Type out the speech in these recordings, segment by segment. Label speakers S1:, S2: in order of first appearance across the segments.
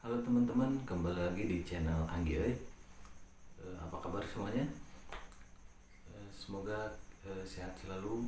S1: Halo teman-teman, kembali lagi di channel Anggi. Apa kabar semuanya? Semoga sehat selalu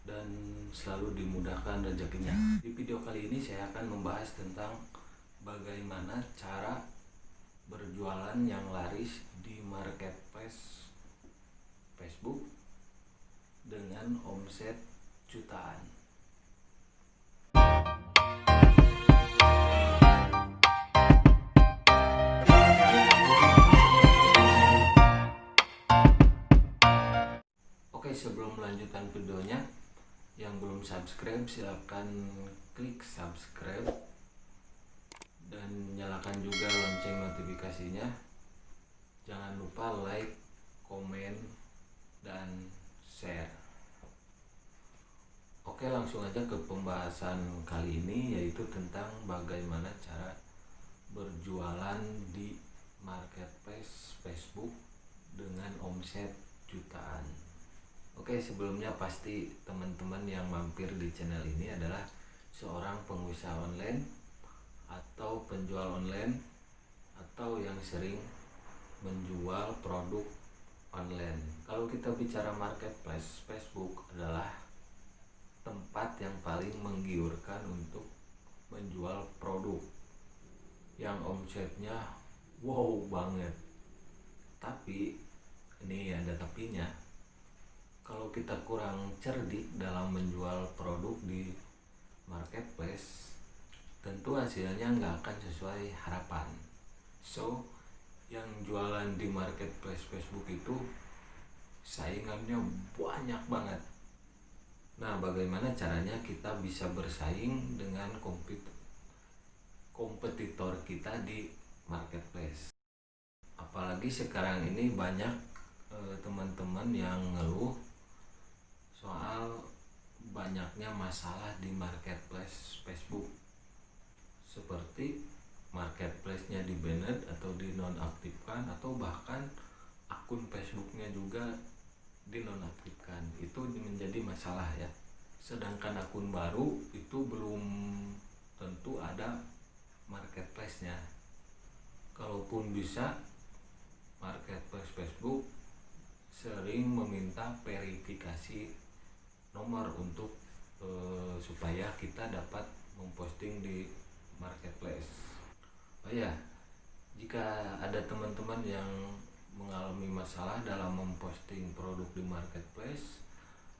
S1: dan selalu dimudahkan rezekinya. Di video kali ini saya akan membahas tentang bagaimana cara berjualan yang laris di marketplace Facebook dengan omset jutaan. Oke, sebelum melanjutkan videonya, yang belum subscribe silahkan klik subscribe dan nyalakan juga lonceng notifikasinya. Jangan lupa like, komen, dan share. Oke, langsung aja ke pembahasan kali ini, yaitu tentang bagaimana cara berjualan di marketplace Facebook dengan omset jutaan. Oke, sebelumnya pasti teman-teman yang mampir di channel ini adalah seorang pengusaha online atau penjual online atau yang sering menjual produk online. Kalau kita bicara marketplace, Facebook adalah tempat yang paling menggiurkan untuk menjual produk yang omsetnya wow banget. Tapi ini ada tapinya. Kalau kita kurang cerdik dalam menjual produk di marketplace, tentu hasilnya nggak akan sesuai harapan. So, yang jualan di marketplace Facebook itu saingannya banyak banget. Nah, bagaimana caranya kita bisa bersaing dengan kompetitor kita di marketplace? Apalagi sekarang ini banyak teman-teman yang ngeluh soal banyaknya masalah di marketplace Facebook, seperti marketplace-nya di-banned atau dinonaktifkan, atau bahkan akun Facebooknya juga dinonaktifkan. Itu menjadi masalah ya. Sedangkan akun baru itu belum tentu ada marketplace-nya. Kalaupun bisa, marketplace Facebook sering meminta verifikasi nomor untuk supaya kita dapat memposting di marketplace. Oh ya, jika ada teman-teman yang mengalami masalah dalam memposting produk di marketplace,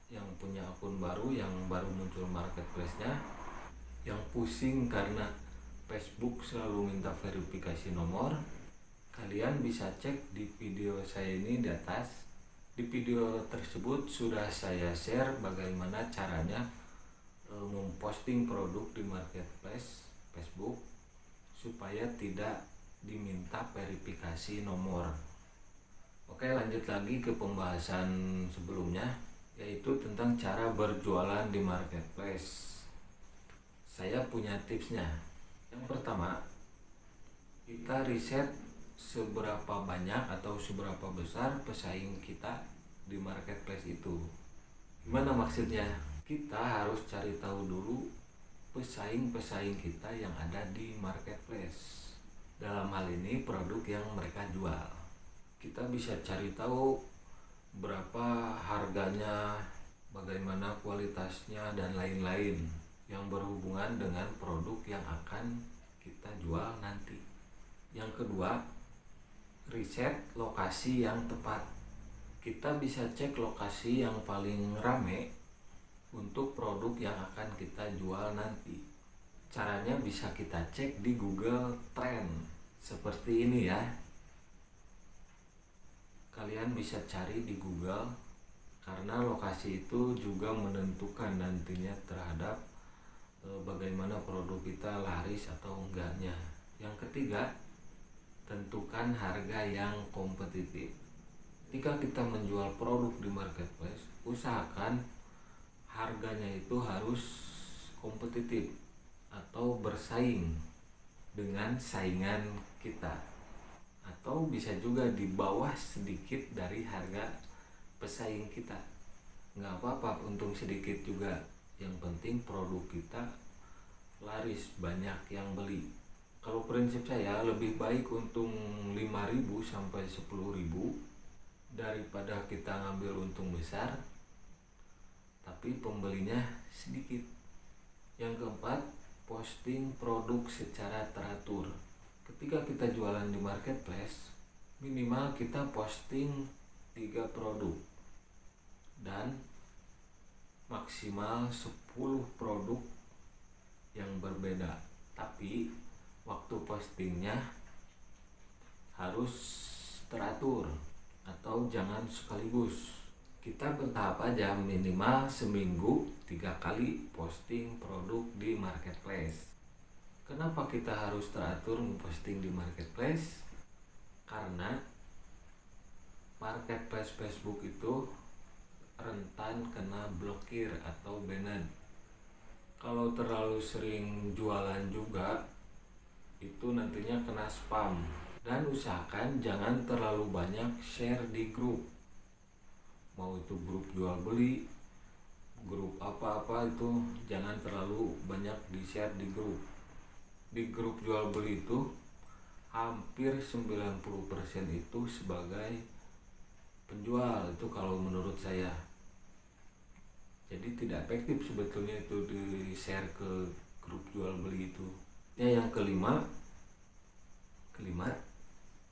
S1: yang punya akun baru, yang baru muncul marketplace-nya, yang pusing karena Facebook selalu minta verifikasi nomor, kalian bisa cek di video saya ini di atas. Di video tersebut sudah saya share bagaimana caranya memposting produk di marketplace Facebook supaya tidak diminta verifikasi nomor. Oke, lanjut lagi ke pembahasan sebelumnya, yaitu tentang cara berjualan di marketplace. Saya punya tipsnya. Yang pertama, kita riset seberapa banyak atau seberapa besar pesaing kita di marketplace itu. Gimana maksudnya? Kita harus cari tahu dulu pesaing-pesaing kita yang ada di marketplace. Dalam hal ini produk yang mereka jual. Kita bisa cari tahu berapa harganya, bagaimana kualitasnya, dan lain-lain yang berhubungan dengan produk yang akan kita jual nanti. Yang kedua, riset lokasi yang tepat. Kita bisa cek lokasi yang paling rame untuk produk yang akan kita jual nanti. Caranya bisa kita cek di Google Trend seperti ini ya. Kalian bisa cari di Google, karena lokasi itu juga menentukan nantinya terhadap bagaimana produk kita laris atau enggaknya. Yang ketiga, tentukan harga yang kompetitif. Jika kita menjual produk di marketplace, usahakan harganya itu harus kompetitif atau bersaing dengan saingan kita, atau bisa juga di bawah sedikit dari harga pesaing kita. Nggak apa-apa, untung sedikit juga. Yang penting produk kita laris, banyak yang beli. Kalau prinsip saya lebih baik untung 5.000 sampai 10.000 daripada kita ngambil untung besar tapi pembelinya sedikit. Yang keempat, posting produk secara teratur. Ketika kita jualan di marketplace, minimal kita posting 3 produk dan maksimal 10 produk yang berbeda. Tapi waktu postingnya harus teratur atau jangan sekaligus. Kita bertahap aja, minimal seminggu 3 kali posting produk di marketplace. Kenapa kita harus teratur memposting di marketplace? Karena marketplace Facebook itu rentan kena blokir atau banned. Kalau terlalu sering jualan juga itu nantinya kena spam. Dan usahakan jangan terlalu banyak share di grup, mau itu grup jual beli, grup apa-apa, itu jangan terlalu banyak di share di grup. Di grup jual beli itu hampir 90% itu sebagai penjual, itu kalau menurut saya. Jadi tidak efektif sebetulnya itu di share ke grup jual beli itu. Yang kelima,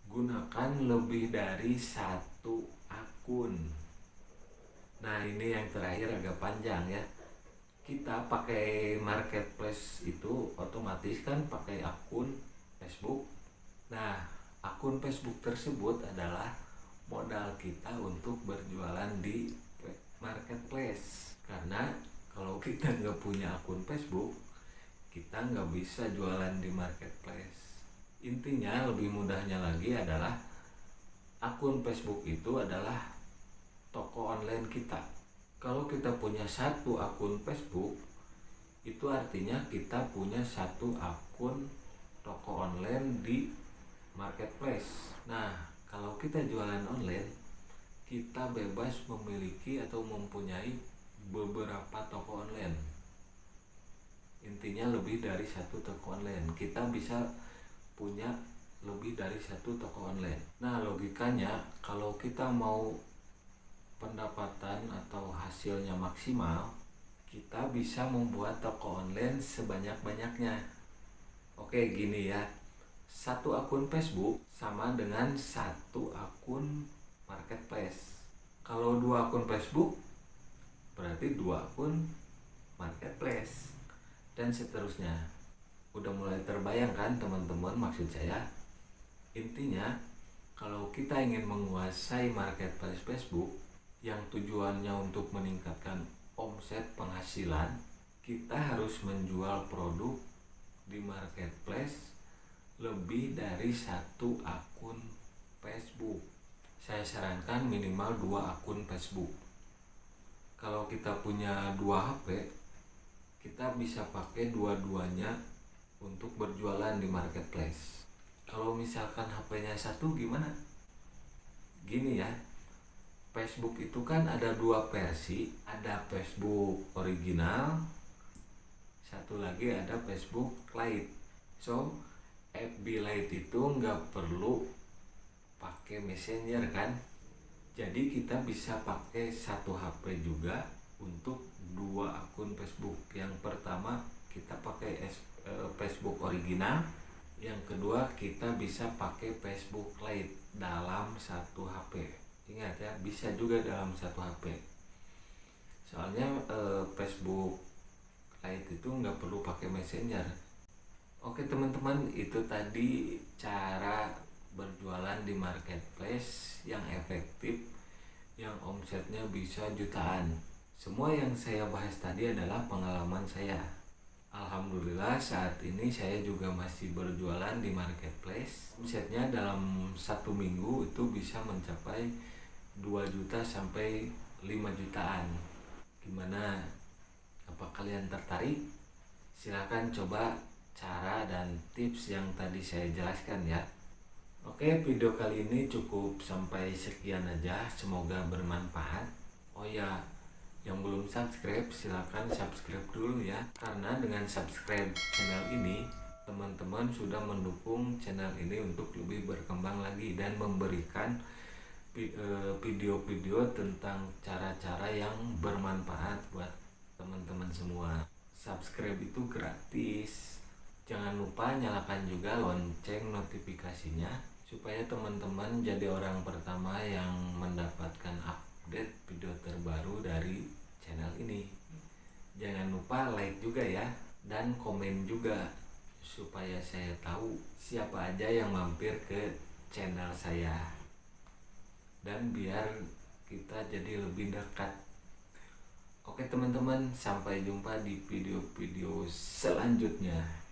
S1: gunakan lebih dari 1 akun. Nah ini yang terakhir agak panjang ya. Kita pakai marketplace itu otomatis kan pakai akun Facebook. Nah akun Facebook tersebut adalah modal kita untuk berjualan di marketplace. Karena kalau kita nggak punya akun Facebook, kita nggak bisa jualan di marketplace. Intinya lebih mudahnya lagi adalah akun Facebook itu adalah toko online kita. Kalau kita punya 1 akun Facebook, itu artinya kita punya 1 akun toko online di marketplace. Nah, kalau kita jualan online, kita bebas memiliki atau mempunyai beberapa toko online. Intinya lebih dari 1 toko online. Kita bisa punya lebih dari 1 toko online. Nah, logikanya kalau kita mau pendapatan atau hasilnya maksimal, kita bisa membuat toko online sebanyak-banyaknya. Oke, gini ya. 1 akun Facebook sama dengan 1 akun marketplace. Kalau 2 akun Facebook berarti 2 akun marketplace, dan seterusnya. Udah mulai terbayang kan teman-teman maksud saya? Intinya kalau kita ingin menguasai marketplace Facebook yang tujuannya untuk meningkatkan omset penghasilan, kita harus menjual produk di marketplace lebih dari 1 akun Facebook. Saya sarankan minimal 2 akun Facebook. Kalau kita punya 2 HP, kita bisa pakai dua-duanya untuk berjualan di marketplace. Kalau misalkan HP-nya 1 gimana? Gini ya, Facebook itu kan ada 2 versi, ada Facebook original, satu lagi ada Facebook Lite. So, FB Lite itu nggak perlu pakai Messenger kan? Jadi kita bisa pakai 1 HP juga untuk 2 akun Facebook. Yang pertama kita pakai Facebook original, yang kedua kita bisa pakai Facebook Lite dalam 1 HP. Ingat ya, bisa juga dalam 1 HP. Soalnya Facebook Lite itu nggak perlu pakai Messenger. Oke teman-teman, itu tadi cara berjualan di marketplace yang efektif, yang omsetnya bisa jutaan. Semua yang saya bahas tadi adalah pengalaman saya. Alhamdulillah saat ini saya juga masih berjualan di marketplace. Omsetnya dalam 1 minggu itu bisa mencapai 2 juta sampai 5 jutaan. Gimana? Apa kalian tertarik? Silahkan coba cara dan tips yang tadi saya jelaskan ya. Oke, video kali ini cukup sampai sekian aja. Semoga bermanfaat. Oh ya, yang belum subscribe silahkan subscribe dulu ya, karena dengan subscribe channel ini teman-teman sudah mendukung channel ini untuk lebih berkembang lagi dan memberikan video-video tentang cara-cara yang bermanfaat buat teman-teman semua. Subscribe itu gratis. Jangan lupa nyalakan juga lonceng notifikasinya supaya teman-teman jadi orang pertama yang mendapatkan update video terbaru dari channel ini. Jangan lupa like juga ya, dan komen juga supaya saya tahu siapa aja yang mampir ke channel saya, dan biar kita jadi lebih dekat. Oke teman-teman, sampai jumpa di video-video selanjutnya.